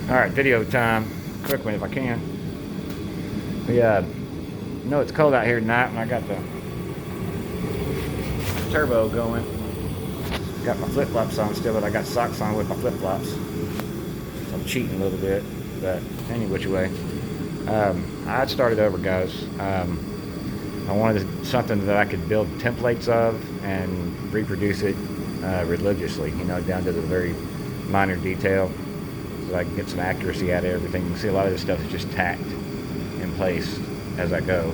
Alright, video time. Quick one if I can. We know it's cold out here tonight and I got the turbo going. Got my flip-flops on still, but I got socks on with my flip-flops. So I'm cheating a little bit, but any which way. I'd started over, guys. I wanted something that I could build templates of and reproduce it religiously, you know, down to the very minor detail, so I can get some accuracy out of everything. You can see a lot of this stuff is just tacked in place as I go,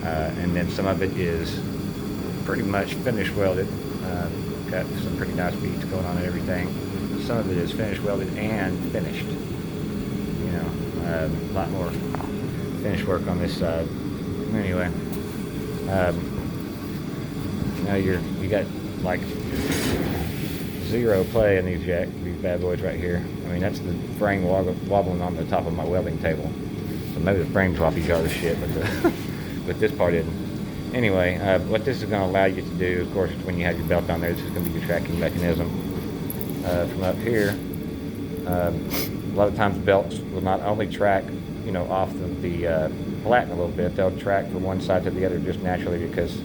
and then some of it is pretty much finish welded. Got some pretty nice beats going on and everything. Some of it is finish welded and finished. You know, a lot more finish work on this side. Anyway, now you got like zero play in these bad boys right here. I mean, that's the frame wobbling on the top of my welding table. So maybe the frame swap you other shit, but but this part isn't. Anyway, what this is going to allow you to do, of course, when you have your belt on there, this is going to be your tracking mechanism. From up here, a lot of times belts will not only track, you know, off the platen a little bit, they'll track from one side to the other just naturally because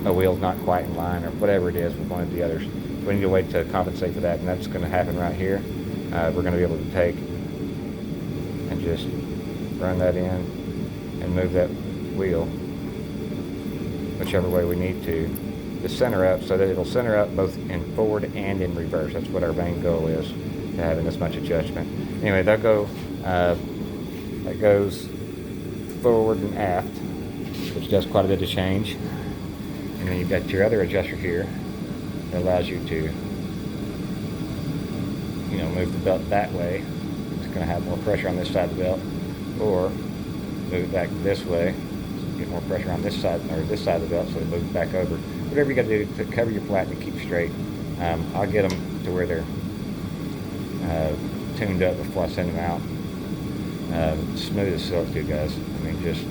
a wheel's not quite in line or whatever it is with one of the others. So we need a way to compensate for that, and that's going to happen right here. We're going to be able to take and just run that in and move that wheel whichever way we need to center up, so that it'll center up both in forward and in reverse. That's what our main goal is, to having this much adjustment. Anyway, that goes forward and aft, which does quite a bit of change. And then you've got your other adjuster here that allows you to, you know, move the belt that way. It's going to have more pressure on this side of the belt, or move it back this way, get more pressure on this side, or this side of the belt, so it moves back over. Whatever you got to do to cover your platen and keep straight. I'll get them to where they're tuned up before I send them out. Smooth as silk too, guys. I mean, just,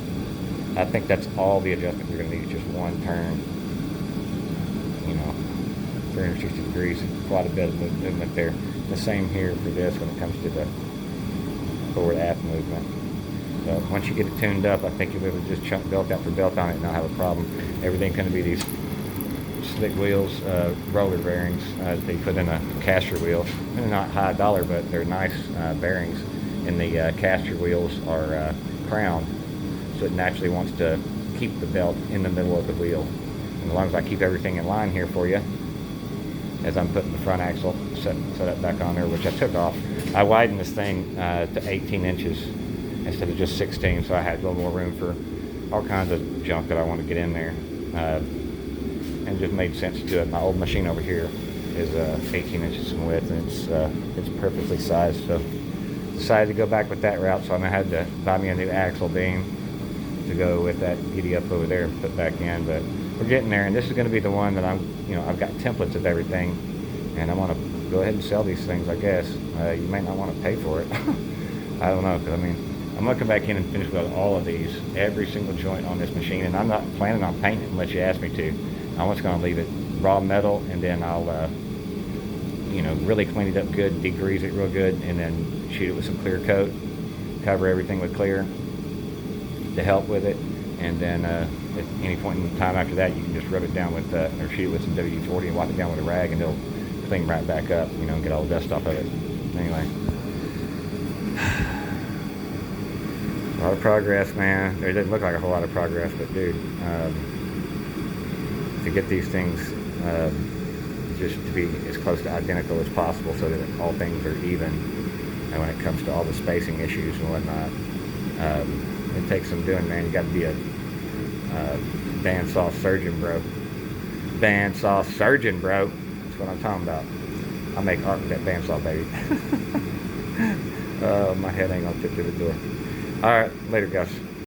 I think that's all the adjustment you're going to need, just one turn. You know, 360 degrees, quite a bit of movement there. The same here for this when it comes to the forward aft movement. So once you get it tuned up, I think you'll be able to just chunk belt after belt on it and not have a problem. Everything's going to be these slick wheels, roller bearings they put in a caster wheel. And they're not high dollar, but they're nice bearings. And the caster wheels are crowned, so it naturally wants to keep the belt in the middle of the wheel. And as long as I keep everything in line here for you, as I'm putting the front axle set up back on there, which I took off. I widened this thing to 18 inches instead of just 16, so I had a little more room for all kinds of junk that I want to get in there. And it just made sense to do it. My old machine over here is 18 inches in width, and it's perfectly sized. So decided to go back with that route, so I'm gonna have to buy me a new axle beam to go with that giddy up over there and put back in. But we're getting there, and this is going to be the one that I've got templates of everything, and I want to go ahead and sell these things, I guess. You may not want to pay for it. I don't know, because I mean, I'm looking back in and finish with all of these, every single joint on this machine, and I'm not planning on painting it unless you ask me to. I'm just going to leave it raw metal, and then I'll, you know, really clean it up good, degrease it real good, and then shoot it with some clear coat, cover everything with clear to help with it, and then at any point in time after that, you can just rub it down with, or shoot it with some WD-40 and wipe it down with a rag, and it'll clean right back up, you know, and get all the dust off of it. Anyway. A lot of progress, man. It didn't look like a whole lot of progress, but dude, to get these things just to be as close to identical as possible so that all things are even, and when it comes to all the spacing issues and whatnot, it takes some doing, man. You got to be a bandsaw surgeon, bro. Bandsaw surgeon, bro. That's what I'm talking about. I make art with that bandsaw, baby. My head ain't gonna fit through the door. All right, later, guys.